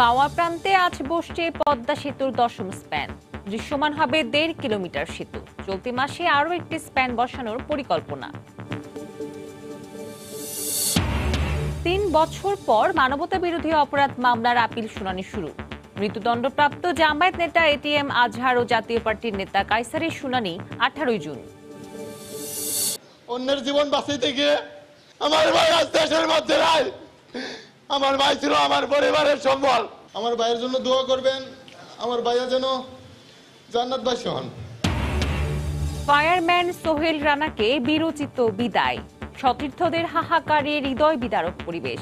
মাওয়া প্রান্তে আজ বসছে পদ্মা সেতুর ১০ম স্প্যান। দৃশ্যমান হবে ১.৫ কিলোমিটার সেতু। চলতি মাসে আরও একটি স্প্যান বসানোর পরিকল্পনা। ৩ বছর পর মানবতা বিরোধী অপরাধ মামলার আপিল শুনানি শুরু। মৃত্যুদণ্ডপ্রাপ্ত জামায়াত নেতা এটিএম আজহার ও জাতীয় পার্টির নেতা কায়সারের শুনানি ১৮ জুন। অন্যের জীবন বাঁচাইতে গিয়ে আমার ভাই আজ দেশের মধ্যে নাই। আমার ভাই ছিল আমার পরিবারের সম্বল। আমার ভাইয়ের জন্য দোয়া করবেন, আমার ভাইয়া যেন জান্নাতবাসী হন। ফায়ারম্যান সোহেল রানাকে বীরোচিত বিদায়। সতীর্থদের হাহাকারে হৃদয় বিদারক পরিবেশ।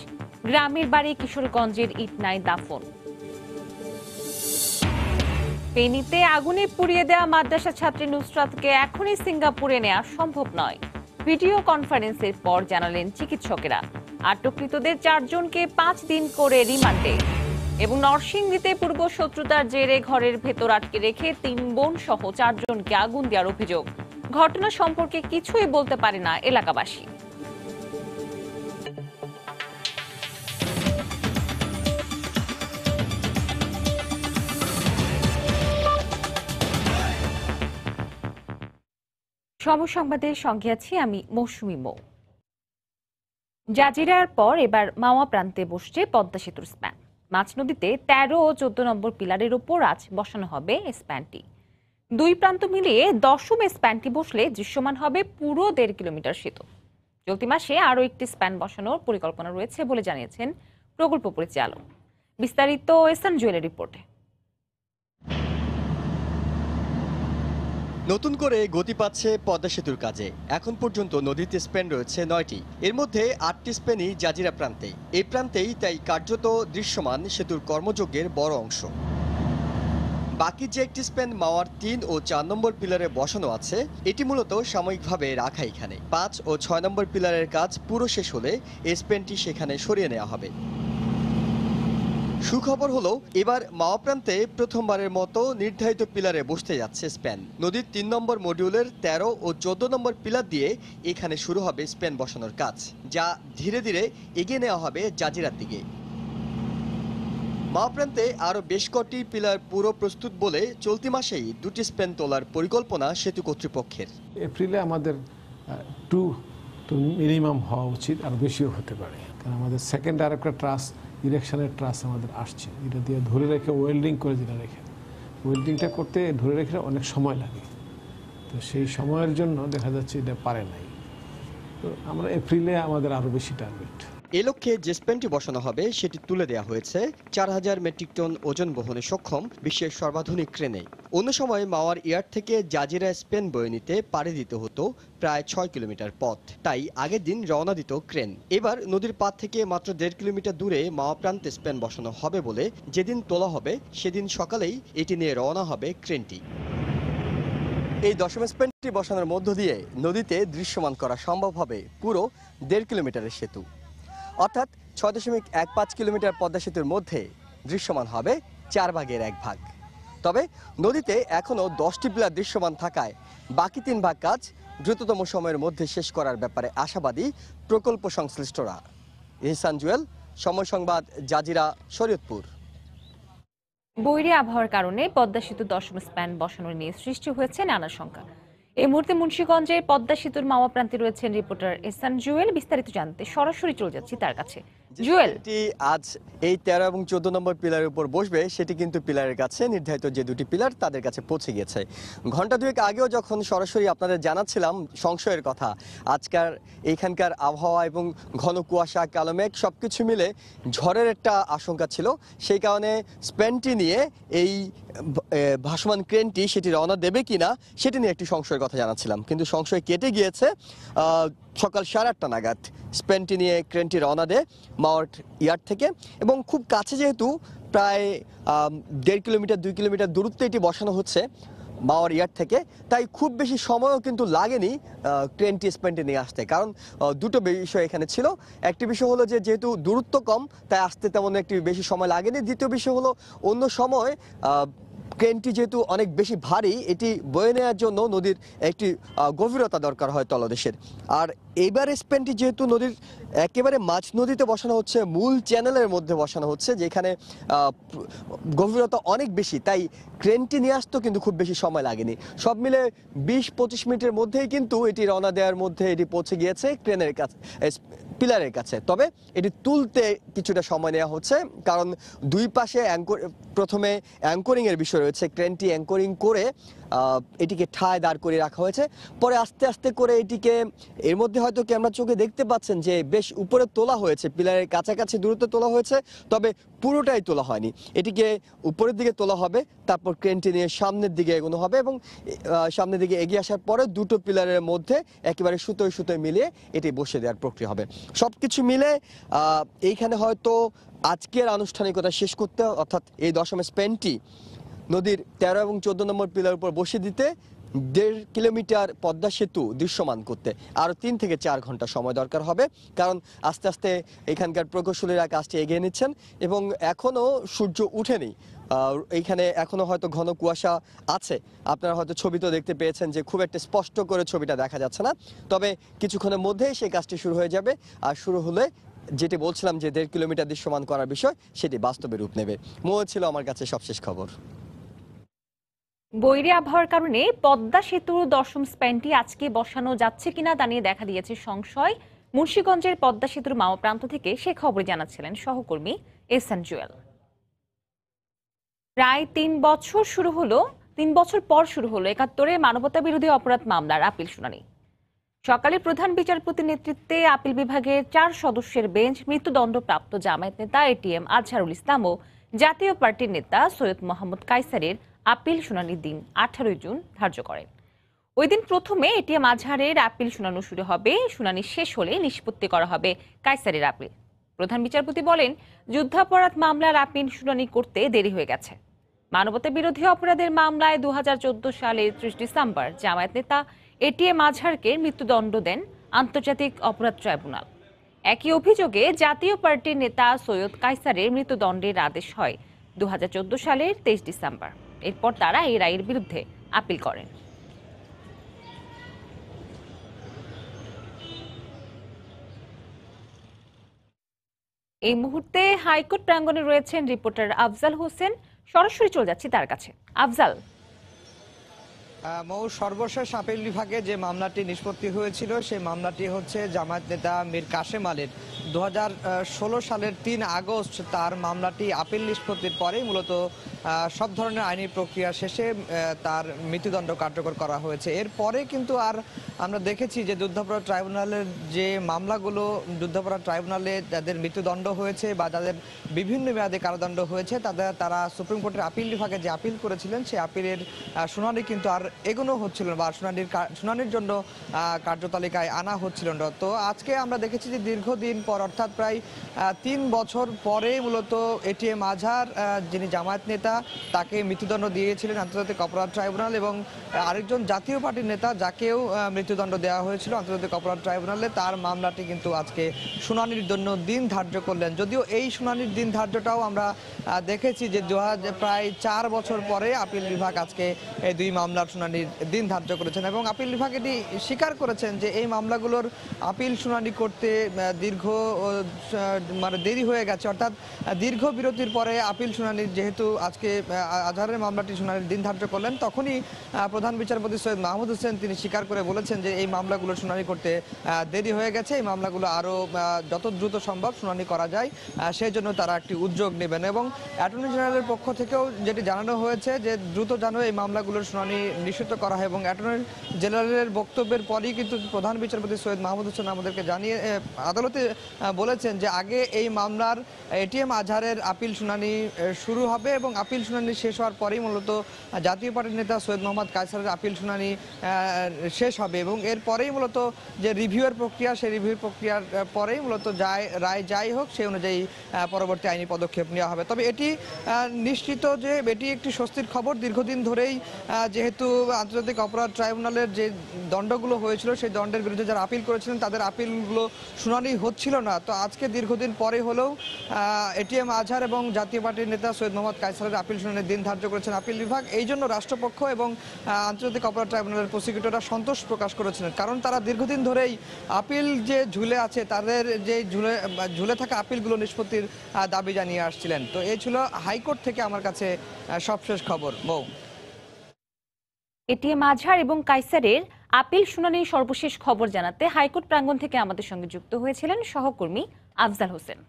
গ্রামের বাড়ি কিশোরগঞ্জের ইটনায় দাফন। ফেনীতে আগুনে পুড়িয়ে দেওয়া মাদ্রাসা ছাত্রী নুসরাতকে এখনই সিঙ্গাপুরে নেওয়া সম্ভব নয়। ভিডিও কনফারেন্সের পর জানালেন চিকিৎসকেরা। আটককৃতদের ৪ জনকে ৫ দিন করে রিমান্ডে। এবং নরসিংদীতে পূর্ব শত্রুতার জেরে ঘরের ভেতর আটকে রেখে ৩ বোন সহ ৪ জনকে আগুন দেওয়ার অভিযোগ। ঘটনা সম্পর্কে কিছুই বলতে পারে না এলাকাবাসী। সংবাদের সঙ্গে আছি আমি মৌসুমী মৌ। জাজিরার পর এবার মাওয়া প্রান্তে বসছে পদ্মা সেতুর স্প্যান। মাছ নদীতে ১৩ ও ১৪ নম্বর পিলারের ওপর আজ বসানো হবে স্প্যানটি। দুই প্রান্ত মিলিয়ে ১০ম স্প্যানটি বসলে দৃশ্যমান হবে পুরো ১.৫ কিলোমিটার সেতু। চলতি মাসে আরও একটি স্প্যান বসানোর পরিকল্পনা রয়েছে বলে জানিয়েছেন প্রকল্প পরিচালক। বিস্তারিত এসান জুয়েলের রিপোর্টে। নতুন করে গতি পাচ্ছে পদ্মা সেতুর কাজে। এখন পর্যন্ত নদীতে স্প্যান রয়েছে ৯টি, এর মধ্যে ৮টি স্প্যানই জাজিরা প্রান্তে। এই প্রান্তেই তাই কার্যত দৃশ্যমান সেতুর কর্মযজ্ঞের বড় অংশ। বাকি যে একটি স্প্যান মাওয়ার ৩ ও ৪ নম্বর পিলারে বসানো আছে, এটি মূলত সাময়িকভাবে রাখা এখানে। ৫ ও ৬ নম্বর পিলারের কাজ পুরো শেষ হলে এই স্প্যানটি সেখানে সরিয়ে নেওয়া হবে। সুখবর হলো এবার মাওয়া প্রান্তে প্রথমবারের মতো নির্ধারিত পিলারে বসতে যাচ্ছে স্প্যান। নদীর ৩ নম্বর মডিউলের ১৩ ও ১৪ নম্বর পিলার দিয়ে এখানে শুরু হবে স্প্যান বসানোর কাজ, যা ধীরে ধীরে এগিয়ে নেওয়া হবে জাজিরার দিকে। মাওয়া প্রান্তে আরও বেশ কটি পিলার পুরো প্রস্তুত বলে চলতি মাসেই ২টি স্প্যান তোলার পরিকল্পনা সেতু কর্তৃপক্ষের। এপ্রিলে আমাদের 2 তো মিনিমাম হওয়া উচিত, আর বেশিও হতে পারে, কারণ আমাদের সেকেন্ড আর একটা ট্রাস ইরেকশনের ট্রাস আমাদের আসছে। এটা দিয়ে ধরে রেখে ওয়েল্ডিং করে যেটা রেখে, ওয়েল্ডিংটা করতে ধরে রেখে অনেক সময় লাগে। তো সেই সময়ের জন্য দেখা যাচ্ছে এটা পারে নাই। তো আমরা এপ্রিলে আমাদের আরও বেশি টার্গেট। এ লক্ষ্যে যে স্প্যানটি বসানো হবে সেটি তুলে দেওয়া হয়েছে ৪,০০০ মেট্রিক টন ওজন বহনে সক্ষম বিশ্বের সর্বাধুনিক ক্রেনে। অন্য সময় মাওয়ার ইয়ার্ড থেকে জাজিরা স্পেন বয়ে নিতে পাড়ি দিতে হতো প্রায় ৬ কিলোমিটার পথ, তাই আগের দিন রওনা দিত ক্রেন। এবার নদীর পাড় থেকে মাত্র ১.৫ কিলোমিটার দূরে মাওয়া প্রান্তে স্পেন বসানো হবে বলে যেদিন তোলা হবে সেদিন সকালেই এটি নিয়ে রওনা হবে ক্রেনটি। এই ১০ম স্পেনটি বসানোর মধ্য দিয়ে নদীতে দৃশ্যমান করা সম্ভব হবে পুরো ১.৫ কিলোমিটারের সেতু, অর্থাৎ ৬.১৫ কিলোমিটার পদ্মা সেতুর মধ্যে দৃশ্যমান হবে ৪ ভাগের ১ ভাগ। তবে নদীতে এখনও ১০টি পিলার দৃশ্যমান থাকায় বাকি ৩ ভাগ কাজ দ্রুততম সময়ের মধ্যে শেষ করার ব্যাপারে আশাবাদী প্রকল্প সংশ্লিষ্টরা। ইহসান জুয়েল, সময় সংবাদ, জাজিরা, শরীয়তপুর। বৈরী আবহাওয়ার কারণে পদ্মা সেতু ১০ম স্প্যান বসানো নিয়ে সৃষ্টি হয়েছে নানা শঙ্কা। এই মুহূর্তে মুন্সিগঞ্জে পদ্মা সেতুর মাওয়া প্রান্তে রয়েছেন রিপোর্টার এহসান জুয়েল। বিস্তারিত জানতে সরাসরি চলে যাচ্ছি তার কাছে। জুয়েল, আজ এই ১৩ এবং ১৪ নম্বর পিলারের উপর বসবে, সেটি কিন্তু পিলারের কাছে নির্ধারিত যে দুটি পিলার তাদের কাছে পৌঁছে গিয়েছে। ঘন্টা দুয়েক আগেও যখন সরাসরি আপনাদের জানাচ্ছিলাম সংশয়ের কথা, আজকার এইখানকার আবহাওয়া এবং ঘন কুয়াশা, কালো মেঘ সবকিছু মিলে ঝড়ের একটা আশঙ্কা ছিল। সেই কারণে স্প্যানটি নিয়ে এই ভাসমান ক্রেনটি সেটি রওনা দেবে কিনা সেটি নিয়ে একটি সংশয়ের কথা জানাচ্ছিলাম, কিন্তু সংশয় কেটে গিয়েছে। সকাল ৮:৩০ নাগাদ স্প্যানটি নিয়ে ক্রেনটি রওনা দেয় মাওয়ার ইয়ার্ড থেকে, এবং খুব কাছে যেহেতু প্রায় ১.৫ কিলোমিটার ২ কিলোমিটার দূরত্বে এটি বসানো হচ্ছে মাওয়ার ইয়ার্ড থেকে, তাই খুব বেশি সময়ও কিন্তু লাগেনি ক্রেনটি স্প্যানটি নিয়ে আসতে। কারণ দুটো বিষয় এখানে ছিল। একটি বিষয় হলো যে যেহেতু দূরত্ব কম তাই আসতে তেমন একটি বেশি সময় লাগেনি। দ্বিতীয় বিষয় হলো অন্য সময় ক্রেনটি যেহেতু অনেক বেশি ভারী, এটি বয়ে নেওয়ার জন্য নদীর একটি গভীরতা দরকার হয় তলদেশের। আর এইবার স্প্যানটি যেহেতু নদীর একেবারে মাঝ নদীতে বসানো হচ্ছে, মূল চ্যানেলের মধ্যে বসানো হচ্ছে, যেখানে গভীরতা অনেক বেশি, তাই ক্রেনটি নিয়ে আসতেও কিন্তু খুব বেশি সময় লাগেনি। সব মিলে 20-25 মিনিটের মধ্যেই কিন্তু এটি রওনা দেওয়ার মধ্যে এটি পৌঁছে গিয়েছে ক্রেনের কাছে, পিলারের কাছে। তবে এটি তুলতে কিছুটা সময় নেওয়া হচ্ছে, কারণ দুই পাশে প্রথমে অ্যাঙ্করিং এর বিষয় রয়েছে। ক্রেনটি অ্যাঙ্করিং করে এটিকে ঠায় দাঁড় করিয়ে রাখা হয়েছে, পরে আস্তে আস্তে করে এটিকে, এর মধ্যে হয়তো ক্যামেরা চোখে দেখতে পাচ্ছেন যে বেশ উপরে তোলা হয়েছে, পিলারের কাছাকাছি দূরত্বে তোলা হয়েছে, তবে পুরোটাই তোলা হয়নি। এটিকে উপরের দিকে তোলা হবে, তারপর ক্রেনটি নিয়ে সামনের দিকে এগোনো হবে এবং সামনের দিকে এগিয়ে আসার পরে দুটো পিলারের মধ্যে একেবারে সুতোয় সুতোয় মিলিয়ে এটি বসিয়ে দেওয়ার প্রক্রিয়া হবে। সবকিছু মিলে এইখানে হয়তো আজকের আনুষ্ঠানিকতা শেষ করতে, অর্থাৎ এই 10ম স্প্যানটি নদীর 13 এবং 14 নম্বর পিলার উপর বসিয়ে দিতে 1.5 কিলোমিটার পদ্মা সেতু দৃশ্যমান করতে আরও 3 থেকে 4 ঘন্টা সময় দরকার হবে, কারণ আস্তে আস্তে এখানকার প্রকৌশলীরা কাজটি এগিয়ে নিচ্ছেন এবং এখনও সূর্য উঠেনি। এইখানে এখনো হয়তো ঘন কুয়াশা আছে, আপনারা হয়তো ছবিতেও দেখতে পেয়েছেন যে খুব একটা স্পষ্ট করে ছবিটা দেখা যাচ্ছে না, তবে কিছুক্ষণের মধ্যেই সেই কাজটি শুরু হয়ে যাবে। আর শুরু হলে যেটি বলছিলাম যে 1.5 কিলোমিটার দৃশ্যমান করার বিষয়, সেটি বাস্তবে রূপ নেবে। ছিল আমার কাছে সবশেষ খবর। বৈরী আবহাওয়ার কারণে পদ্মা সেতুর 10ম স্প্যানটি আজকে বসানো যাচ্ছে কিনা তা নিয়ে দেখা দিয়েছে সংশয়। মুন্সিগঞ্জের পদ্মা সেতুর মাওয়া প্রান্ত থেকে সে খবর জানাচ্ছিলেন সহকর্মী এহসান জুয়েল। প্রায় 3 বছর পর শুরু হলো 71 মানবতা বিরোধী অপরাধ মামলার আপিল শুনানি। সকালে প্রধান বিচারপতির নেতৃত্বে আপিল বিভাগের 4 সদস্যের বেঞ্চ মৃত্যুদণ্ডপ্রাপ্ত জামায়াত নেতা এটিএম আজহারুল ইসলাম ও জাতীয় পার্টির নেতা সৈয়দ মোহাম্মদ কায়সারের আপিল শুনানির দিন 18 জুন ধার্য করেন। ওই দিন প্রথমে এটিএম আজহারের আপিল শুনানো শুরু হবে। শুনানি শেষ হলে নিষ্পত্তি করা হবে কায়সারের আপিল। প্রধান বিচারপতি বলেন, যুদ্ধাপরাধ মামলার আপিল শুনানি করতে দেরি হয়ে গেছে। মানবতা বিরোধী অপরাধের মামলায় 2014 সালের 30 ডিসেম্বর জামায়াত নেতা এটিএম আজহারকে মৃত্যুদণ্ড দেন আন্তর্জাতিক অপরাধ ট্রাইব্যুনাল। একই অভিযোগে জাতীয় পার্টির নেতা সৈয়দ কায়সারের মৃত্যুদণ্ডের আদেশ হয় 2014 সালের 23 ডিসেম্বর। এরপর তারা এই রায়ের বিরুদ্ধে আপিল করেন। এই মুহূর্তে হাইকোর্ট প্রাঙ্গণে রয়েছেন রিপোর্টার আফজাল হোসেন। সরাসরি চলে যাচ্ছি তার কাছে। আফজাল, সর্বশেষ আপিল বিভাগে যে মামলাটি নিষ্পত্তি হয়েছিল সেই মামলাটি হচ্ছে জামায়াত নেতা মীর কাশেম আলীর 2016 সালের 3 আগস্ট তার মামলাটি আপিল নিষ্পত্তির পরেই মূলত সব ধরনের আইনি প্রক্রিয়া শেষে তার মৃত্যুদণ্ড কার্যকর করা হয়েছে। এরপরে কিন্তু আর আমরা দেখেছি যে যুদ্ধাপরাধ ট্রাইব্যুনালের যে মামলাগুলো, যুদ্ধাপরাধ ট্রাইব্যুনালে যাদের মৃত্যুদণ্ড হয়েছে বা যাদের বিভিন্ন মেয়াদে কারাদণ্ড হয়েছে, তারা সুপ্রিম কোর্টের আপিল বিভাগে যে আপিল করেছিলেন সেই আপিলের শুনানি কিন্তু আর এগোনো হচ্ছিল না বা শুনানির জন্য কার্যতালিকায় আনা হচ্ছিল না। তো আজকে আমরা দেখেছি যে দীর্ঘদিন পর, অর্থাৎ প্রায় 3 বছর পরে মূলত এটিএম আজহার, যিনি জামায়াত নেতা, তাকে মৃত্যুদণ্ড দিয়েছিলেন আন্তর্জাতিক অপরাধ ট্রাইব্যুনাল, এবং আরেকজন জাতীয় পার্টির নেতা যাকেও মৃত্যুদণ্ড দেওয়া হয়েছিল আন্তর্জাতিক অপরাধ ট্রাইব্যুনালে, তার মামলাটি কিন্তু আজকে শুনানির জন্য দিন ধার্য করলেন। যদিও এই শুনানির দিন ধার্যটাও আমরা দেখেছি যে প্রায় 4 বছর পরে আপিল বিভাগ আজকে এই 2 মামলার শুনানির দিন ধার্য করেছেন এবং আপিল বিভাগ এটি স্বীকার করেছেন যে এই মামলাগুলোর আপিল শুনানি করতে দেরি হয়ে গেছে। অর্থাৎ দীর্ঘ বিরতির পরে আপিল শুনানির, যেহেতু আজকে আজহারের মামলাটি শুনানির দিন ধার্য করলেন, তখনই প্রধান বিচারপতি সৈয়দ মাহমুদ হোসেন তিনি স্বীকার করে বলেছেন যে এই মামলাগুলোর শুনানি করতে দেরি হয়ে গেছে, এই মামলাগুলো আরও যত দ্রুত সম্ভব শুনানি করা যায় সেই জন্য তারা একটি উদ্যোগ নেবেন। এবং অ্যাটর্নি জেনারেলের পক্ষ থেকেও যেটি জানানো হয়েছে যে দ্রুত যেন এই মামলাগুলোর শুনানি নিশ্চিত করা হয় এবং অ্যাটর্নি জেনারেলের বক্তব্যের পরই কিন্তু প্রধান বিচারপতি সৈয়দ মাহমুদ হোসেন আমাদেরকে আদালতে বলেছেন যে আগে এই মামলার এটিএম আজহারের আপিল শুনানি শুরু হবে এবং আপিল শুনানি শেষ হওয়ার পরেই মূলত জাতীয় পার্টির নেতা সৈয়দ মোহাম্মদ কায়সারের আপিল শুনানি শেষ হবে এবং এরপরেই মূলত যে রিভিউয়ের প্রক্রিয়া, সেই রিভিউর প্রক্রিয়ার পরেই মূলত রায় যাই হোক সেই অনুযায়ী পরবর্তী আইনি পদক্ষেপ নেওয়া হবে। তবে এটি নিশ্চিত যে এটি একটি স্বস্তির খবর। দীর্ঘদিন ধরেই যেহেতু আন্তর্জাতিক অপরাধ ট্রাইব্যুনালের যে দণ্ডগুলো হয়েছিল সেই দণ্ডের বিরুদ্ধে যারা আপিল করেছিলেন তাদের আপিলগুলো শুনানি হচ্ছিল না, তো আজকে দীর্ঘদিন পরে হলেও এটিএম আজহার এবং জাতীয় পার্টির নেতা সৈয়দ মোহাম্মদ কায়সারের আপিল শুনানির দিন ধার্য করেছেন আপিল বিভাগ। এই জন্য রাষ্ট্রপক্ষ এবং আন্তর্জাতিক অপরাধ ট্রাইব্যুনালের প্রসিকিউটররা সন্তোষ প্রকাশ করেছিলেন, কারণ তারা দীর্ঘদিন ধরেই আপিল যে ঝুলে আছে তাদের যে ঝুলে থাকা আপিলগুলো নিষ্পত্তির দাবি জানিয়ে আসছিলেন। তো এই ছিল হাইকোর্ট থেকে আমার কাছে সবশেষ খবর। বউ এটিএম আজহার এবং কায়সারের আপিল শুনানির সর্বশেষ খবর জানাতে হাইকোর্ট প্রাঙ্গণ থেকে আমাদের সঙ্গে যুক্ত হয়েছিলেন সহকর্মী আফজাল হোসেন।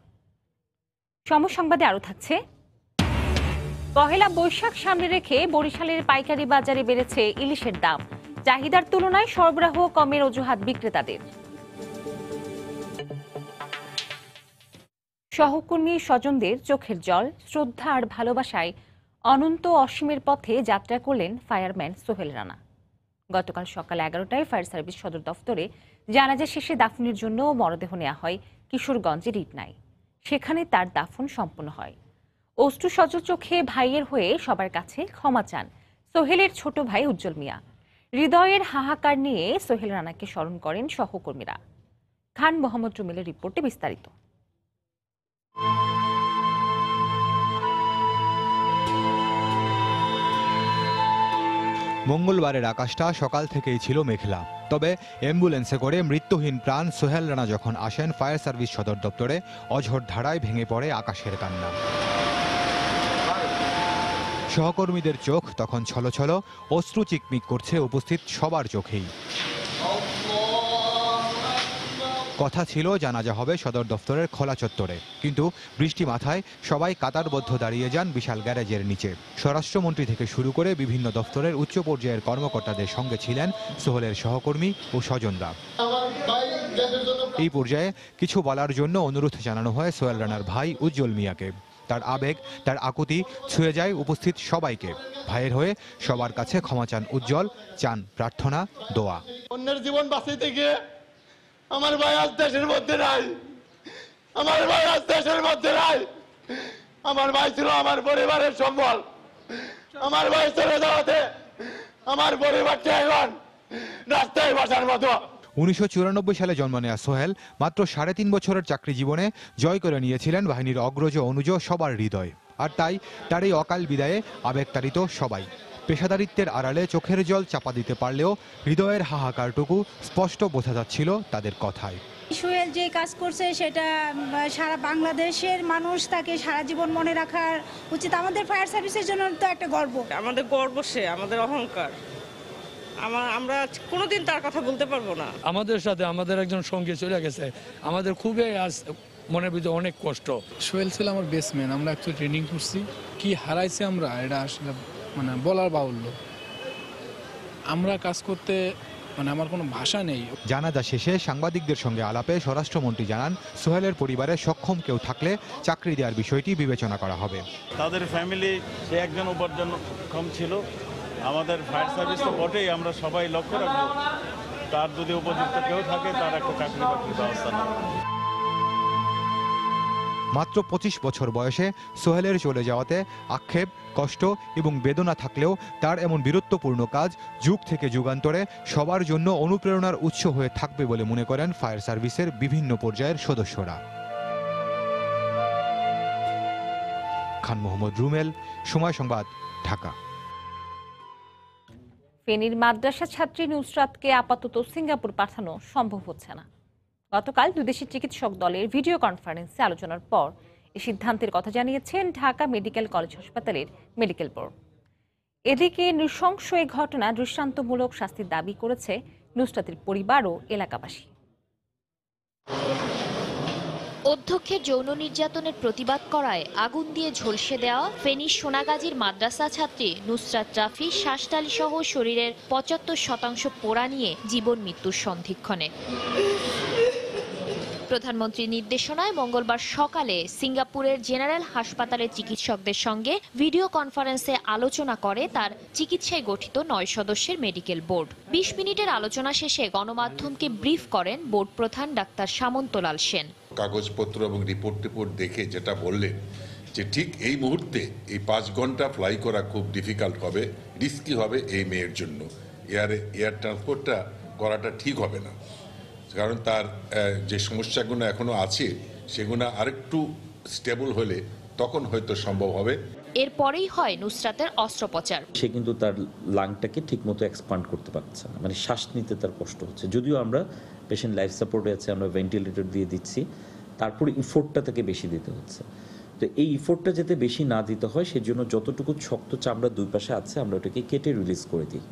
সংবাদে আরো থাকছে, পহেলা বৈশাখ সামনে রেখে বরিশালের পাইকারি বাজারে বেড়েছে ইলিশের দাম, চাহিদার তুলনায় সরবরাহ কমের অজুহাত বিক্রেতাদের। সহকর্মী স্বজনদের চোখের জল, শ্রদ্ধা আর ভালোবাসায় অনন্ত অসীমের পথে যাত্রা করলেন ফায়ারম্যান সোহেল রানা। গতকাল সকাল 11টায় ফায়ার সার্ভিস সদর দফতরে জানাজা শেষে দাফনের জন্য মরদেহ নেওয়া হয় কিশোরগঞ্জের ইটনায়। সেখানে তার দাফন সম্পন্ন হয়। অশ্রু সজল চোখে ভাইয়ের হয়ে সবার কাছে ক্ষমা চান সোহেলের ছোট ভাই উজ্জ্বল মিয়া। হৃদয়ের হাহাকার নিয়ে সোহেল রানাকে স্মরণ করেন সহকর্মীরা। খান মোহাম্মদ রুমেলের রিপোর্টে বিস্তারিত। মঙ্গলবারের আকাশটা সকাল থেকেই ছিল মেঘলা, তবে অ্যাম্বুলেন্সে করে মৃত্যুহীন প্রাণ সোহেল রানা যখন আসেন ফায়ার সার্ভিস সদর দপ্তরে, অঝোর ধারায় ভেঙে পড়ে আকাশের কান্না। সহকর্মীদের চোখ তখন ছলছল, অশ্রু চিকমিক করছে উপস্থিত সবার চোখেই। কথা ছিল জানাজা হবে সদর দফতরের খোলা চত্বরে, কিন্তু বৃষ্টি মাথায় সবাই কাতারবদ্ধ দাঁড়িয়ে যান বিশাল গ্যারেজের নিচে। স্বরাষ্ট্রমন্ত্রী থেকে শুরু করে বিভিন্ন দফতরের উচ্চ পর্যায়ের কর্মকর্তাদের সঙ্গে ছিলেন সোহেলের সহকর্মী ও স্বজনরা। এই পর্যায়ে কিছু বলার জন্য অনুরোধ জানানো হয় সোহেল রানার ভাই উজ্জ্বল মিয়াকে। তার আবেগ, তার আকুতি ছুঁয়ে যায় উপস্থিত সবাইকে। ভাইয়ের হয়ে সবার কাছে ক্ষমা চান উজ্জ্বল, চান প্রার্থনা, দোয়া। অন্যের জীবন বাঁচাইতে গিয়ে আমার ভাই আজ দেশের মধ্যে নাই, আমার ভাই আজ দেশের মধ্যে নাই। আমার ভাই ছিল আমার পরিবারের সম্বল। আমার ভাই চলে যাওয়াতে আমার পরিবারটা এখন রাস্তায় বসার মতো। 1994 সালে জন্ম নেয়া সোহেল মাত্র 3.5 বছরের চাকরি জীবনে জয় করে নিয়েছিলেন বাহিনীর অগ্রজ অনুজ সবার হৃদয়। আর তাই তার এই অকাল বিদায়ে আবেগতাড়িত সবাই। পেশাদারিত্বের আড়ালে চোখের জল চাপা দিতে পারলেও হৃদয়ের হাহাকারটুকু স্পষ্ট বোঝা যাচ্ছিল তাদের কথায়। সোহেল যে কাজ করছে সেটা সারা বাংলাদেশের মানুষ তাকে সারা জীবন মনে রাখার উচিত। আমাদের ফায়ার সার্ভিসের জন্য তো একটা গর্ব, আমাদের গর্ব, সে আমাদের অহংকার। আমরা কোনোদিন তার কথা বলতে পারবো না। আমাদের সাথে আমাদের একজন সঙ্গী চলে গেছে, আমাদের খুবই আজ মনের ভিতরে অনেক কষ্ট। সোহেল ছিল আমার বেস্টম্যান, আমরা একটু ট্রেনিং করছি, কি হারাইছে আমরা এটা আসলে মানে বলার বাহুল্য। আমরা কাজ করতে আমার কোনো ভাষা নেই। জানাজা শেষে সাংবাদিকদের সঙ্গে আলাপে স্বরাষ্ট্রমন্ত্রী জানান, সোহেলের পরিবারে সক্ষম কেউ থাকলে চাকরি দেওয়ার বিষয়টি বিবেচনা করা হবে। তাদের ফ্যামিলি সে একজন উপার্জন কম ছিল, আমাদের ফায়ার সার্ভিস তো বটেই, আমরা সবাই লক্ষ্য রাখবো তার যদি উপযুক্ত কেউ থাকে তার একটা চাকরি বাকরির ব্যবস্থা নেওয়া। মাত্র 25 বছর বয়সে সোহেলের চলে যাওয়াতে আক্ষেপ, কষ্ট এবং বেদনা থাকলেও তার এমন বীরত্বপূর্ণ কাজ যুগ থেকে যুগান্তরে সবার জন্য অনুপ্রেরণার উৎস হয়ে থাকবে বলে মনে করেন ফায়ার সার্ভিসের বিভিন্ন পর্যায়ের সদস্যরা। খান মোহাম্মদ রুমেল, সময় সংবাদ, ঢাকা। ফেনীর মাদ্রাসা ছাত্রী নুসরাতকে আপাতত সিঙ্গাপুর পাঠানো সম্ভব হচ্ছে না। গতকাল দুদেশের চিকিৎসক দলের ভিডিও কনফারেন্সে আলোচনার পর এই সিদ্ধান্তের কথা জানিয়েছেন ঢাকা মেডিকেল কলেজ হাসপাতালের মেডিকেল বোর্ড। এদিকে নৃশংস এই ঘটনা দৃষ্টান্তমূলক শাস্তির দাবি করেছে নুসরাতের পরিবার ও এলাকাবাসী। অধ্যক্ষের যৌন নির্যাতনের প্রতিবাদ করায় আগুন দিয়ে ঝলসে দেওয়া ফেনীর সোনাগাজীর মাদ্রাসা ছাত্রী নুসরাত রাফি শ্বাসনালী সহ শরীরের 75% পোড়া নিয়ে জীবন মৃত্যুর সন্ধিক্ষণে। প্রধানমন্ত্রীর নির্দেশনায় মঙ্গলবার সকালে সিঙ্গাপুরের জেনারেল হাসপাতালের চিকিৎসকদের সঙ্গে ভিডিও কনফারেন্সে আলোচনা করে তার চিকিৎসায় গঠিত 9 সদস্যের মেডিকেল বোর্ড। 20 মিনিটের আলোচনা শেষে গণমাধ্যমকে ব্রিফ করেন বোর্ড প্রধান ডাক্তার সামন্তলাল সেন। কাগজপত্র এবং রিপোর্ট দেখে যেটা বললেন যে ঠিক এই মুহূর্তে এই 5 ঘন্টা ফ্লাই করা খুব ডিফিকাল্ট হবে, রিস্কি হবে এই মেয়ের জন্য। এয়ার ট্রান্সপোর্টটা করাটা ঠিক হবে না, কারণ তার যে সমস্যাগুলো এখনো আছে সেগুলো আরেকটু স্টেবল হলে তখন হয়তো সম্ভব হবে। এরপরেই হয় নুসরাতের অস্ত্রোপচার। সে কিন্তু তার লাংটাকে ঠিকমতো এক্সপান্ড করতে পারছে না, মানে শ্বাস নিতে তার কষ্ট হচ্ছে। যদিও আমরা পেশেন্ট লাইফ সাপোর্টে আছে, আমরা ভেন্টিলেটর দিয়ে দিচ্ছি, তারপরে ইফোর্টটা তাকে বেশি দিতে হচ্ছে। তো এই ইফোর্টটা যাতে বেশি না দিতে হয় সেজন্য যতটুকু শক্ত চামড়া দুই পাশে আছে আমরা ওটাকে কেটে রিলিজ করে দিই,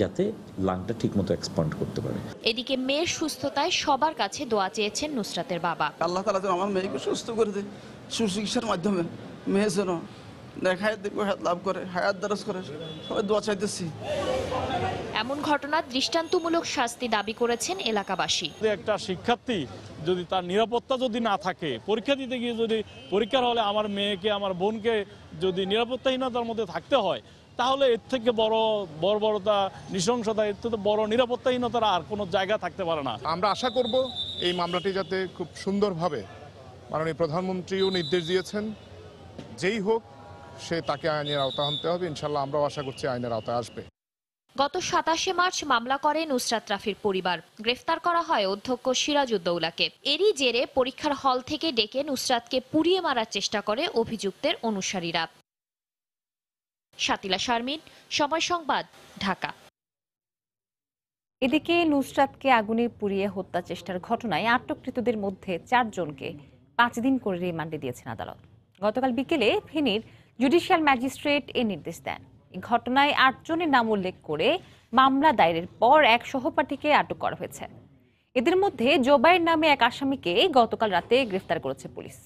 যাতে লাংটা ঠিকমতো এক্সপান্ড করতে পারে। এদিকে মেয়ের সুস্থতায় সবার কাছে দোয়া চেয়েছেন নুসরাতের বাবা। আল্লাহ তাআলা যেন আমার মেয়েকে সুস্থ করে দেয়, সুচিকিৎসার মাধ্যমে মেয়ে যেন হায়াত লাভ করে, হায়াত দারাজ করে, সবাই দোয়া চাইতেছি। এমন ঘটনার দৃষ্টান্তমূলক শাস্তি দাবি করেছেন এলাকাবাসী। একটা শিক্ষার্থী যদি তার নিরাপত্তা যদি না থাকে, পরীক্ষা দিতে গিয়ে যদি পরীক্ষার হলে আমার মেয়েকে আমার বোনকে যদি নিরাপত্তাহীনতার মধ্যে থাকতে হয়, তাহলে এর থেকে বড় বর্বরতা, নৃশংসতা, এর থেকে বড় নিরাপত্তাহীনতার আর কোনো জায়গা থাকতে পারে না। আমরা আশা করব এই মামলাটি যাতে খুব সুন্দরভাবে, মাননীয় প্রধানমন্ত্রীও নির্দেশ দিয়েছেন, যেই হোক সে তাকে আইনের আওতায় আনতে হবে। ইনশাল্লাহ আমরাও আশা করছি আইনের আওতায় আসবে। গত 27 মার্চ মামলা করে নুসরাত রাফির পরিবার। গ্রেফতার করা হয় অধ্যক্ষ সিরাজউদ্দৌলাকে। এরই জেরে পরীক্ষার হল থেকে ডেকে নুসরাতকে পুড়িয়ে মারার চেষ্টা করে অভিযুক্তের অনুসারীরা। শাতিলা শারমিন, সময় সংবাদ, ঢাকা। এদিকে নুসরাতকে আগুনে পুড়িয়ে হত্যা চেষ্টার ঘটনায় আটককৃতদের মধ্যে 4 জনকে 5 দিন করে রিমান্ডে দিয়েছেন আদালত। গতকাল বিকেলে ফেনীর জুডিশিয়াল ম্যাজিস্ট্রেট এ নির্দেশ দেন। এই ঘটনায় 8 জনের নাম উল্লেখ করে মামলা দায়েরের পর এক সহপাঠীকে আটক করা হয়েছে। এদের মধ্যে জোবাইর নামে এক আসামিকে গতকাল রাতে গ্রেফতার করেছে পুলিশ।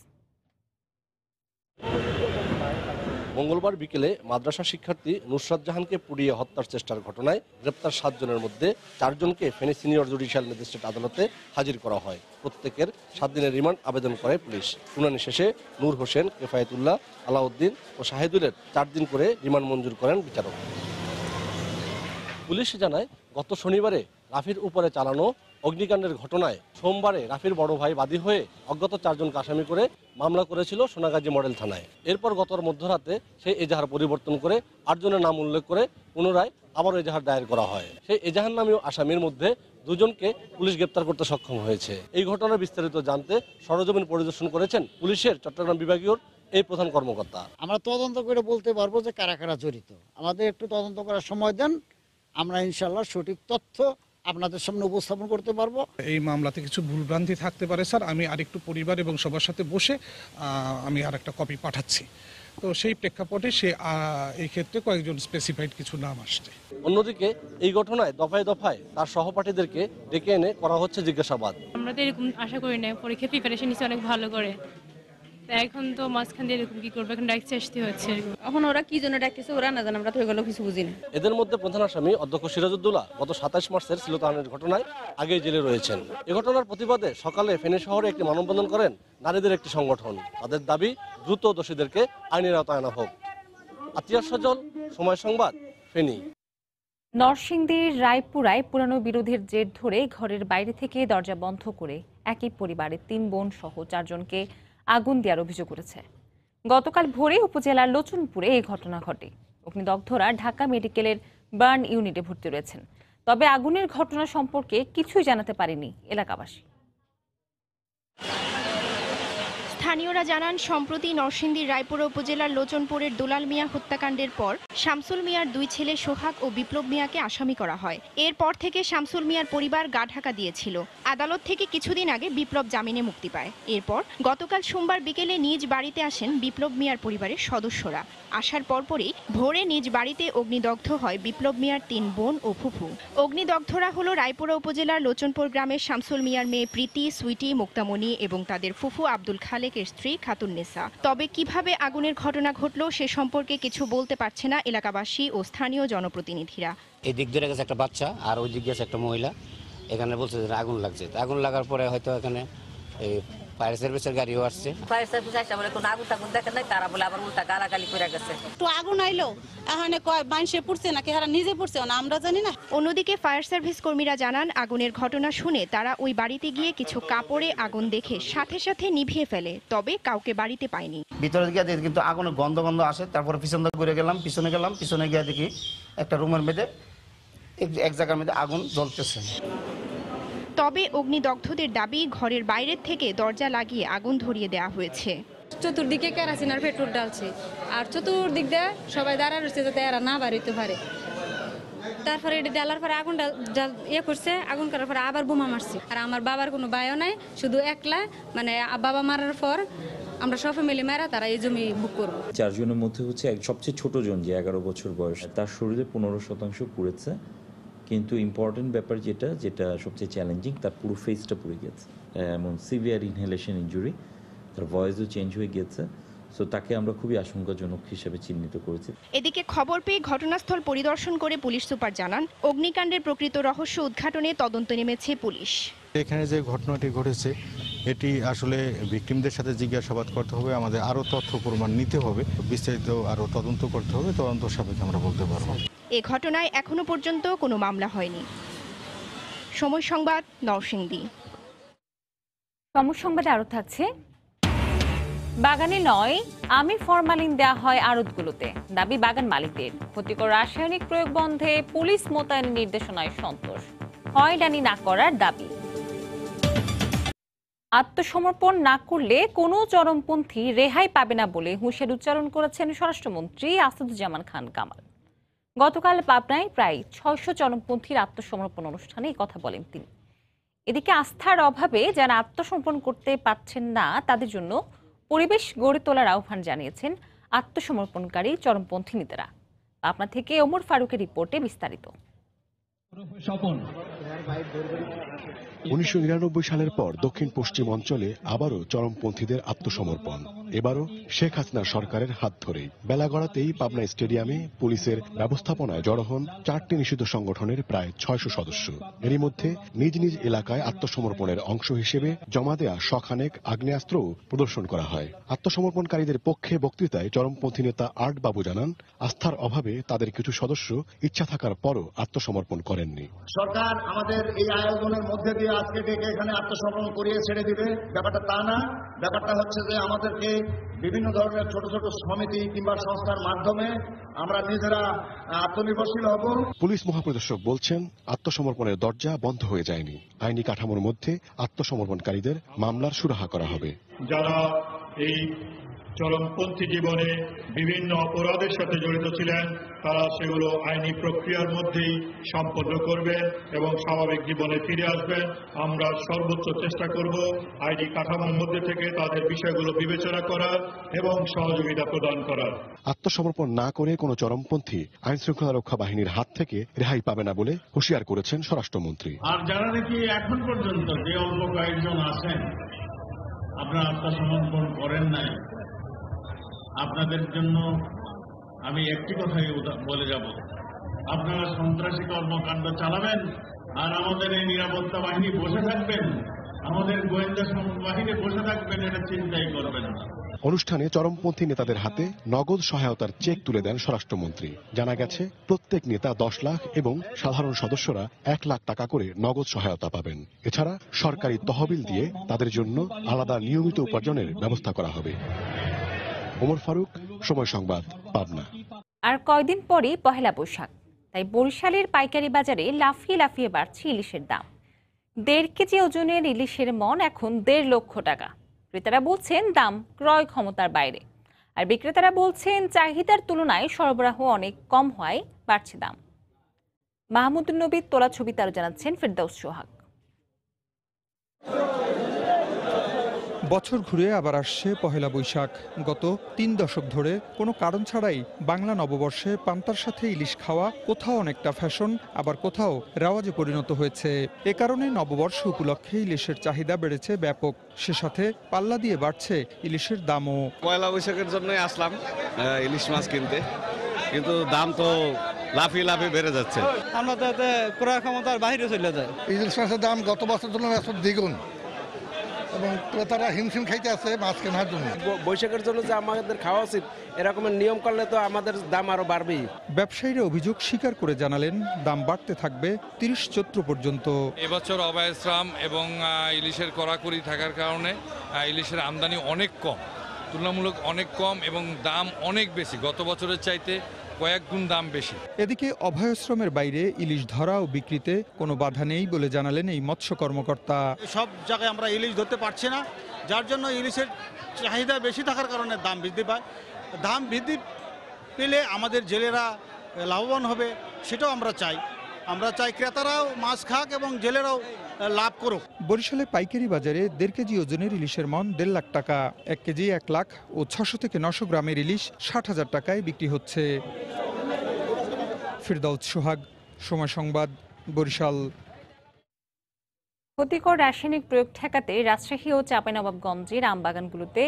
মঙ্গলবার বিকেলে মাদ্রাসা শিক্ষার্থী নুসরাত জাহানকে পুড়িয়ে হত্যার চেষ্টার ঘটনায় গ্রেপ্তার 7 জনের মধ্যে 4 জনকে ফেনী সিনিয়র জুডিশিয়াল ম্যাজিস্ট্রেট আদালতে হাজির করা হয়। প্রত্যেকের 7 দিনের রিমান্ড আবেদন করে পুলিশ। শুনানি শেষে নূর হোসেন, কেফায়েতুল্লাহ, আলাউদ্দিন ও শাহিদুলের 4 দিন করে রিমান্ড মঞ্জুর করেন বিচারক। পুলিশ জানায়, গত শনিবারে রাফির উপরে চালানো অগ্নিকাণ্ডের ঘটনায় সোমবারে রাফির বড় ভাই বাদী হয়ে অজ্ঞাত 4 জনকে আসামি করে মামলা করেছিল সোনাগাজী মডেল থানায়। এরপর গত মধ্যরাতে সেই এজাহার পরিবর্তন করে 8 জনের নাম উল্লেখ করে পুনরায় আবারও এজাহার দায়ের করা হয়। সেই এজাহার নামীয় আসামির মধ্যে 2 জনকে পুলিশ গ্রেপ্তার করতে সক্ষম হয়েছে। এই ঘটনার বিস্তারিত জানতে সরেজমিন পরিদর্শন করেছেন পুলিশের চট্টগ্রাম বিভাগীয় এই প্রধান কর্মকর্তা। আমরা তদন্ত করে বলতে পারবো যে কারা কারা জড়িত। আমাদের একটু তদন্ত করার সময় দেন, আমরা ইনশাল্লাহ সঠিক তথ্য আপনাদের সামনে উপস্থাপন করতে পারবো। এই মামলাতে কিছু ভুলভ্রান্তি থাকতে পারে স্যার, আমি আরেকটু পরিবার এবং সবার সাথে বসে আমি আরেকটা কপি পাঠাচ্ছি। তো সেই প্রেক্ষাপটে এই ক্ষেত্রে কয়েকজন স্পেসিফাইড কিছু নাম আসছে। অন্যদিকে এই ঘটনায় দফায় দফায় তার সহপাঠীদেরকে ডেকে এনে করা হচ্ছে জিজ্ঞাসাবাদ। আমরা তো এরকম আশা করি না, পরীক্ষা প্রিপারেশন নিচ্ছে অনেক ভালো করে, এখন তো মাঝখান দিয়ে এরকম কি করবে, এখন ডাকতে আসতে হচ্ছে। এখন ওরা কি জন্য ডাকতেছে ওরা না জানে, আমরা তো এগুলো কিছু বুঝি না। এদের মধ্যে প্রধান আসামি অধ্যক্ষ সিরাজউদ্দৌলা গত 27 মার্চের সিলতানের ঘটনায় আগেই জেলে রয়েছেন। এ ঘটনার প্রতিবাদে সকালে ফেনী শহরে একটি মানববন্ধন করেন নারীদের একটি সংগঠন। তাদের দাবি দ্রুত দোষীদেরকে আইনের আওতায় আনা হোক। আতিয়ার সজল, সময় সংবাদ, ফেনী। নরসিংদীর রায়পুরায় পুরানো বিরোধের জের ধরে ঘরের বাইরে থেকে দরজা বন্ধ করে একই পরিবারের 3 বোন সহ 4 জনকে আগুন দেওয়ার অভিযোগ করেছে। গতকাল ভোরে উপজেলার লোচনপুরে এই ঘটনা ঘটে। অগ্নিদগ্ধরা ঢাকা মেডিকেলের বার্ন ইউনিটে ভর্তি রয়েছেন। তবে আগুনের ঘটনা সম্পর্কে কিছুই জানাতে পারেনি এলাকাবাসী। স্থানীয়রা জানান, সম্প্রতি নরসিংদীর রায়পুরা উপজেলার লোচনপুরের দুলাল মিয়া হত্যাকাণ্ডের পর শামসুল মিয়ার 2 ছেলে সোহাগ ও বিপ্লব মিয়াকে আসামি করা হয়। এরপর থেকে শামসুল মিয়ার পরিবার গা ঢাকা দিয়েছিল। আদালত থেকে কিছুদিন আগে বিপ্লব জামিনে মুক্তি পায়। এরপর গতকাল সোমবার বিকেলে নিজ বাড়িতে আসেন বিপ্লব মিয়ার পরিবারের সদস্যরা। আসার পরপরই ভোরে নিজ বাড়িতে অগ্নিদগ্ধ হয় বিপ্লব মিয়ার 3 বোন ও ফুফু। অগ্নিদগ্ধরা হলো রায়পুরা উপজেলার লোচনপুর গ্রামের শামসুল মিয়ার মেয়ে প্রীতি, সুইটি, মুক্তামণি এবং তাদের ফুফু আব্দুল খালেকের স্ত্রী খাতুন্নেসা। তবে কিভাবে আগুনের ঘটনা ঘটল সে সম্পর্কে কিছু বলতে পারছে না এলাকাবাসী ও স্থানীয় জনপ্রতিনিধিরা। এই দিক ধরে গেছে একটা বাচ্চা আর ওই দিক গেছে একটা মহিলা, এখানে বলছে যে আগুন লাগছে। আগুন লাগার পরে হয়তো এখানে এই ফায়ার সার্ভিসের গাড়িও আসছে। ফায়ার সার্ভিস আসে বলে কোনো আগুন টাগুন দেখে নাই, তারা বলে আবার উল্টা গালাগালি করে গেছে। একটু আগুন আইলো এখানে কয় মানুষে পড়ছে নাকি হারা নিজে পড়ছে না আমরা জানি না। অন্যদিকে ফায়ার সার্ভিস কর্মীরা জানান, আগুনের ঘটনা শুনে তারা ওই বাড়িতে গিয়ে কিছু কাপড়ে আগুন দেখে সাথে সাথে নিভিয়ে ফেলে, তবে কাউকে বাড়িতে পায়নি। ভিতরে গিয়ে দেখি কিন্তু আগুনের গন্ধ গন্ধ আসে। তারপরে পিছনে ঘুরে গেলাম, পিছনে গিয়ে দেখি একটা রুমের মধ্যে এক জায়গার মধ্যে আগুন জ্বলতেছে। তবে অগ্নিদগ্ধদের দাবি, ঘরের বাইরের থেকে দরজা লাগিয়ে আগুন ধরিয়ে দেওয়া হয়েছে। চতুর্দিকে কেরাসিন আর পেট্রোল ডালছে, আর চতুর্দিক দিয়ে সবাই দাঁড়া রয়েছে যাতে এরা না বাড়িতে পারে। তারপরে এটা জ্বালার পরে আগুন করছে, আগুন করার পরে আবার বোমা মারছে। আর আমার বাবার কোনো ভাইও নাই, শুধু একলা, মানে বাবা মারার পর আমরা সব মিলে মারা তারা এই জমি বুক করবো। 4 জনের মধ্যে হচ্ছে সবচেয়ে ছোট জন, যে 11 বছর বয়স, তার শরীরে 15% পুড়েছে। কিন্তু ইম্পর্টেন্ট ব্যাপার যেটা সবচেয়ে চ্যালেঞ্জিং, তার পুরো ফেসটা পুড়ে গেছে, এমন সিভিয়ার ইনহেলেশন ইনজুরি, তার ভয়েসও চেঞ্জ হয়ে গেছে। সো তাকে আমরা খুবই আশঙ্কাজনক হিসেবে চিহ্নিত করেছি। এদিকে খবর পেয়ে ঘটনাস্থল পরিদর্শন করে পুলিশ সুপার জানান, অগ্নিকাণ্ডের প্রকৃত রহস্য উদ্ঘাটনে তদন্ত নেমেছে পুলিশ। এখানে যে ঘটনাটি ঘটেছে এটি আসলে ভিকটিমদের সাথে জিজ্ঞাসাবাদ করতে হবে, আমাদের আরও তথ্য প্রমাণ নিতে হবে, বিস্তারিত আরও তদন্ত করতে হবে, তদন্ত সাপেক্ষে আমরা বলতে পারবো। এ ঘটনায় এখনো পর্যন্ত কোনো মামলা হয়নি। সময় সংবাদ, নরসিংদী। সময় সংবাদে আরো থাকছে, বাগানে নয় আমি ফরমালিন দেওয়া হয় আড়তগুলোতে, দাবি বাগান মালিকদের। ক্ষতিকর রাসায়নিক প্রয়োগ বন্ধে পুলিশ মোতায়েনের নির্দেশনায় সন্তোষ, হয়রানি না করার দাবি। আত্মসমর্পণ না করলে কোনো চরমপন্থী রেহাই পাবে না বলে হুঁশিয়ারি উচ্চারণ করেছেন স্বরাষ্ট্রমন্ত্রী আসাদুজ্জামান খান কামাল। গতকাল পাবনায় প্রায় 600 চরমপন্থীর আত্মসমর্পণ অনুষ্ঠানে এই কথা বলেন তিনি। এদিকে আস্থার অভাবে যারা আত্মসমর্পণ করতে পারছেন না তাদের জন্য পরিবেশ গড়ে তোলার আহ্বান জানিয়েছেন আত্মসমর্পণকারী চরমপন্থী নেতারা। পাবনা থেকে ওমর ফারুকের রিপোর্টে বিস্তারিত। 1999 সালের পর দক্ষিণ পশ্চিম অঞ্চলে আবারও চরমপন্থীদের আত্মসমর্পণ, এবারও শেখ হাসিনা সরকারের হাত ধরেই। বেলা গড়াতেই পাবনা স্টেডিয়ামে পুলিশের ব্যবস্থাপনায় জড়ো হন 4টি নিষিদ্ধ সংগঠনের প্রায় 600 সদস্য। এরই মধ্যে নিজ নিজ এলাকায় আত্মসমর্পণের অংশ হিসেবে জমা দেয়া শখানেক আগ্নেয়াস্ত্রও প্রদর্শন করা হয়। আত্মসমর্পণকারীদের পক্ষে বক্তৃতায় চরমপন্থী নেতা আর্ট বাবু জানান, আস্থার অভাবে তাদের কিছু সদস্য ইচ্ছা থাকার পরও আত্মসমর্পণ করেননি। সরকার আমাদের এই আয়োজনের মধ্যে দিয়ে আজকে ডেকে এখানে আত্মসমর্পণ করিয়ে ছেড়ে দিবে, ব্যাপারটা তা না। ব্যাপারটা হচ্ছে যে আমাদেরকে বিভিন্ন ধরনের ছোট ছোট সমিতি কিংবা সংস্থার মাধ্যমে আমরা নিজেরা আত্মনির্ভরশীল হব। পুলিশ মহাপরিদর্শক বলছেন, আত্মসমর্পণের দরজা বন্ধ হয়ে যায়নি। আইনি কাঠামোর মধ্যে আত্মসমর্পণকারীদের মামলার সুরাহা করা হবে। যারা এই চরমপন্থী জীবনে বিভিন্ন অপরাধের সাথে জড়িত ছিলেন তারা সেগুলো আইনি প্রক্রিয়ার মধ্যেই সম্পন্ন করবেন এবং স্বাভাবিক জীবনে ফিরে আসবেন। আমরা সর্বোচ্চ চেষ্টা করব আইনি কাঠামোর মধ্যে থেকে তাদের বিষয়গুলো বিবেচনা করার এবং সহযোগিতা প্রদান করার। আত্মসমর্পণ না করে কোনো চরমপন্থী আইন শৃঙ্খলা রক্ষা বাহিনীর হাত থেকে রেহাই পাবে না বলে হুঁশিয়ার করেছেন স্বরাষ্ট্রমন্ত্রী। আর যারা নাকি এখন পর্যন্ত যে অল্প কয়েকজন আছেন আপনারা আত্মসমর্পণ করেন নাই, আপনাদের জন্য আমি একটি কথাই বলে যাব, আপনারা সন্ত্রাসী কর্মকাণ্ড চালাবেন আর আমাদের এই নিরাপত্তা বাহিনী বসে থাকবেন, আমাদের গোয়েন্দা বাহিনী বসে থাকবেন, এটা চিন্তাই করবেন না। অনুষ্ঠানে চরমপন্থী নেতাদের হাতে নগদ সহায়তার চেক তুলে দেন স্বরাষ্ট্রমন্ত্রী। জানা গেছে প্রত্যেক নেতা 10 লাখ এবং সাধারণ সদস্যরা 1 লাখ টাকা করে নগদ সহায়তা পাবেন। এছাড়া সরকারি তহবিল দিয়ে তাদের জন্য আলাদা নিয়মিত উপার্জনের ব্যবস্থা করা হবে। ওমর ফারুক, সময় সংবাদ, পাবনা। আর কয়দিন পরেই পহেলা বৈশাখ, তাই বরিশালের পাইকারি বাজারে লাফিয়ে লাফিয়ে বাড়ছে ইলিশের দাম। 1.5 কেজি ওজনের ইলিশের মন এখন 1.5 লক্ষ টাকা। ক্রেতারা বলছেন দাম ক্রয় ক্ষমতার বাইরে, আর বিক্রেতারা বলছেন চাহিদার তুলনায় সরবরাহ অনেক কম হওয়ায় বাড়ছে দাম। মাহমুদুন নবীর তোলা ছবিতে আরো জানাচ্ছেন ফেরদাউস সোহাগ। বছর ঘুরে আবার আসছে পহেলা বৈশাখ। গত 3 দশক ধরে কোনো কারণ ছাড়াই বাংলা নববর্ষে পান্তার সাথে ইলিশ খাওয়া কোথাও অনেকটা ফ্যাশন, আবার কোথাও রেওয়াজে পরিণত হয়েছে। এ কারণে নববর্ষ উপলক্ষে ইলিশের চাহিদা বেড়েছে ব্যাপক, সে সাথে পাল্লা দিয়ে বাড়ছে ইলিশের দামও। পয়লা বৈশাখের জন্যই আসলাম ইলিশ মাছ কিনতে, কিন্তু দাম তো লাফিয়ে লাফিয়ে বেড়ে যাচ্ছে। আমরা তো ক্রয় ক্ষমতার বাইরে চলে যায়। ইলিশ মাছের দাম গত বছর তুলনায় দ্বিগুণ, এবং ক্রেতারা হিমশিম খাইতে আছে মাছ কেনার জন্য। বৈশাখের জন্য যে আমাদের খাওয়া উচিত এরকমের নিয়ম করলে তো আমাদের দাম আরো বাড়বেই। ব্যবসায়ীরা অভিযোগ স্বীকার করে জানালেন দাম বাড়তে থাকবে 30 চৈত্র পর্যন্ত। এবছর অবায়শ্রাম এবং ইলিশের কড়াকড়ি থাকার কারণে ইলিশের আমদানি অনেক কম, তুলনামূলক অনেক কম এবং দাম অনেক বেশি, গত বছরের চাইতে কয়েক গুণ দাম বেশি। এদিকে অভয়াশ্রমের বাইরে ইলিশ ধরা ও বিক্রিতে কোনো বাধা নেই বলে জানালেন এই মৎস্য কর্মকর্তা। সব জায়গায় আমরা ইলিশ ধরতে পারছি না, যার জন্য ইলিশের চাহিদা বেশি থাকার কারণে দাম বৃদ্ধি পায়। দাম বৃদ্ধি পেলে আমাদের জেলেরা লাভবান হবে, সেটাও আমরা চাই। আমরা চাই ক্রেতারাও মাছ খাক এবং জেলেরাও লাভ করুক। বরিশালে পাইকারি বাজারে 1.5 কেজি ওজনের ইলিশের মন 1.5 লাখ টাকা, 1 কেজি 1 লাখ ও 600 থেকে 900 গ্রামের ইলিশ 60,000 টাকায় বিক্রি হচ্ছে। ফিরদাউস সোহাগ, সময় সংবাদ, বরিশাল। ক্ষতিকর রাসায়নিক প্রয়োগ ঠেকাতে রাজশাহী ও চাঁপাইনবাবগঞ্জের আম বাগানগুলোতে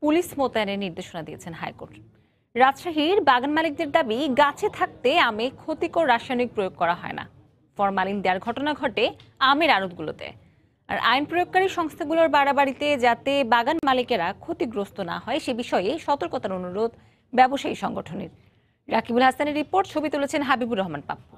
পুলিশ মোতায়েনের নির্দেশনা দিয়েছেন হাইকোর্ট। রাজশাহীর বাগান মালিকদের দাবি, গাছে থাকতে আমে ক্ষতিকর রাসায়নিক প্রয়োগ করা হয় না। ফরমালিন দেওয়ার ঘটনা ঘটে আমের আড়তগুলোতে। আর আইন প্রয়োগকারী সংস্থাগুলোর বাড়াবাড়িতে যাতে বাগান মালিকেরা ক্ষতিগ্রস্ত না হয় সে বিষয়ে সতর্কতার অনুরোধ ব্যবসায়ী সংগঠনের। রাকিবুল হাসানের রিপোর্ট, ছবি তুলেছেন হাবিবুর রহমান পাপ্পু।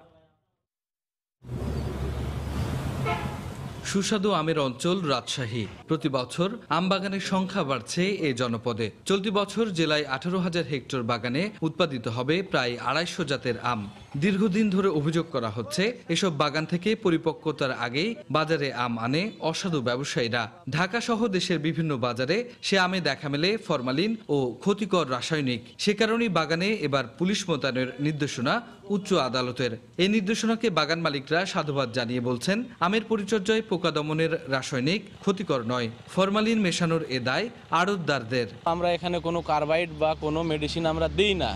সুস্বাদু আমের অঞ্চল রাজশাহী। প্রতি বছর আম বাগানের সংখ্যা বাড়ছে এই জনপদে। চলতি বছর জেলায় 18,000 হেক্টর বাগানে উৎপাদিত হবে প্রায় 250 জাতের আম। দীর্ঘদিন ধরে অভিযোগ করা হচ্ছে, এসব বাগান থেকে পরিপক্কতার আগেই বাজারে আম আনে অসাধু ব্যবসায়ীরা। ঢাকা সহ দেশের বিভিন্ন বাজারে সে আমে দেখা মেলে ফরমালিন ও ক্ষতিকর রাসায়নিক। সে কারণেই বাগানে এবার পুলিশ মোতায়েনের নির্দেশনা উচ্চ আদালতের। এই নির্দেশনাকে বাগান মালিকরা সাধুবাদ জানিয়ে বলছেন, আমের পরিচর্যায় পোকা দমনের রাসায়নিক ক্ষতিকর নয়, ফরমালিন মেশানোর এ দায় আড়তদারদের। আমরা এখানে কোনো কার্বাইড বা কোনো মেডিসিন আমরা দিই না।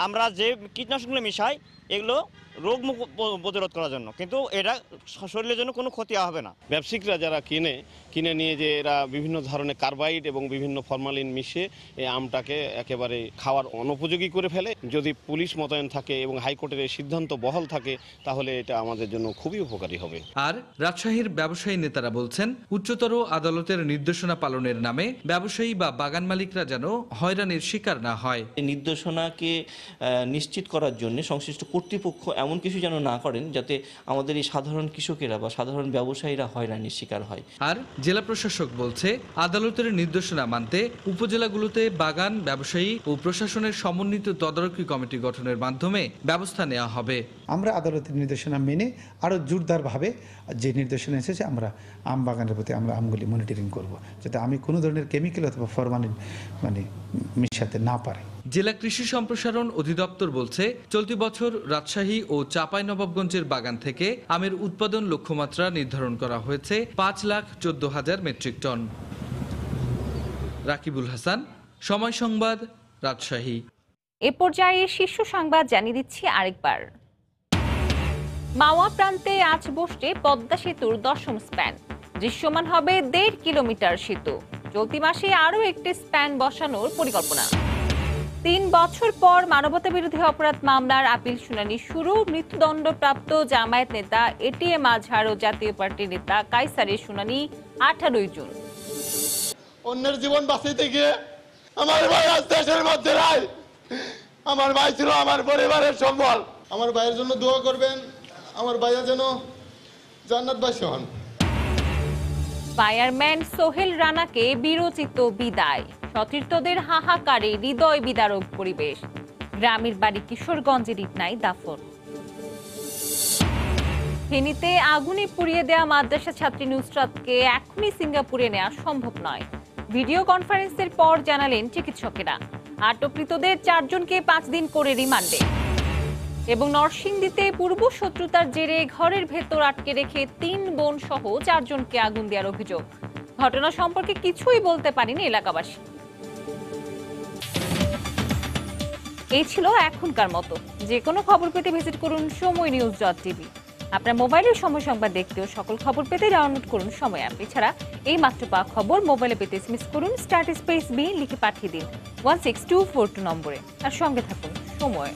আমরা যে কীটনাশকগুলো মিশাই এগুলো রোগ প্রতিরোধ করার জন্য, কিন্তু এটা শরীরের জন্য কোনো ক্ষতি হবে না। ব্যবসায়িকরা যারা কিনে নিয়ে যে এরা বিভিন্ন ধরনের কার্বাইড এবং বিভিন্ন ফরমালিন মিশিয়ে এই আমটাকে একেবারে খাওয়ার অনুপযোগী করে ফেলে। যদি পুলিশ মোতায়েন থাকে এবং হাইকোর্টের এই সিদ্ধান্ত বহাল থাকে তাহলে এটা আমাদের জন্য খুবই উপকারী হবে। আর রাজশাহীর ব্যবসায়ী নেতারা বলছেন, উচ্চতর আদালতের নির্দেশনা পালনের নামে ব্যবসায়ী বা বাগান মালিকরা যেন হয়রানির শিকার না হয়। এই নির্দেশনাকে নিশ্চিত করার জন্য সংশ্লিষ্ট কর্তৃপক্ষ এমন কিছু যেন না করেন যাতে আমাদের এই সাধারণ কৃষকেরা বা সাধারণ ব্যবসায়ীরা হয়রানির শিকার হয়। আর জেলা প্রশাসক বলছে, আদালতের নির্দেশনা মানতে উপজেলাগুলোতে বাগান ব্যবসায়ী ও প্রশাসনের সমন্বিত তদারকি কমিটি গঠনের মাধ্যমে ব্যবস্থা নেওয়া হবে। আমরা আদালতের নির্দেশনা মেনে আরও জোরদারভাবে যে নির্দেশনা এসেছে আমরা আম বাগানের প্রতি আমরা আমগুলি মনিটরিং করব, যাতে আমি কোনো ধরনের কেমিক্যাল অথবা ফরমালিন মিশাতে না পারে। জেলা কৃষি সম্প্রসারণ অধিদপ্তর বলছে, চলতি বছর রাজশাহী ও চাঁপাইনবাবগঞ্জের বাগান থেকে আমের উৎপাদন লক্ষ্যমাত্রা নির্ধারণ করা হয়েছে 5,14,000 মেট্রিক টন। রাকিবুল হাসান, সময় সংবাদ, রাজশাহী। এ পর্যায়ে শীর্ষ সংবাদ জানিয়ে দিচ্ছি আরেকবার। মাওয়া প্রান্তে আজ বসছে পদ্মা সেতুর 10ম স্প্যান। দৃশ্যমান হবে 1.5 কিলোমিটার সেতু। চলতি মাসে আরও একটি স্প্যান বসানোর পরিকল্পনা। 3 বছর পর মানবতা বিরোধী অপরাধ মামলার আপিল শুনানি শুরু। মৃত্যুদণ্ডপ্রাপ্ত জামায়াত নেতা এটিএম আজহার ও জাতীয় পার্টির নেতা কায়সারের শুনানি 18 জুন। অন্যের জীবন বাঁচাইতে গিয়ে আমার ভাই আজ দেশের মধ্যে নাই। আমার ভাই ছিল আমার পরিবারের সম্বল। আমার ভাইয়ের জন্য দোয়া করবেন, আমার ভাইয়া যেন জান্নাতবাসী হন। ফায়ারম্যান সোহেল রানাকে বিরচিত বিদায়। সতীর্থদের হাহাকারে হৃদয় বিদারক পরিবেশ। গ্রামের বাড়ি কিশোরগঞ্জের ইটনায় দাফন। ফেনীতে আগুনে পুড়িয়ে দেওয়া মাদ্রাসা ছাত্রী নুসরাতকে এখনই সিঙ্গাপুরে নেওয়া সম্ভব নয়। ভিডিও কনফারেন্সের পর জানালেন চিকিৎসকেরা। আটককৃতদের 4 জনকে 5 দিন করে রিমান্ডে। এবং নরসিংদীতে পূর্ব শত্রুতার জেরে ঘরের ভেতর আটকে রেখে 3 বোন সহ 4 জনকে আগুন দেওয়ার অভিযোগ। ঘটনা সম্পর্কে কিছুই বলতে পারেনি এলাকাবাসী। এই ছিল এখনকার মতো। যে কোনো খবর পেতে ভিজিট করুন সময়নিউজ.tv। আপনার মোবাইলের সময় সংবাদ দেখতেও সকল খবর পেতে ডাউনলোড করুন সময় অ্যাপ। এছাড়া এই মাত্র পাওয়া খবর মোবাইলে পেতে এসএমএস করুন *B লিখে পাঠিয়ে দিন 16242 নম্বরে। আর সঙ্গে থাকুন সময়।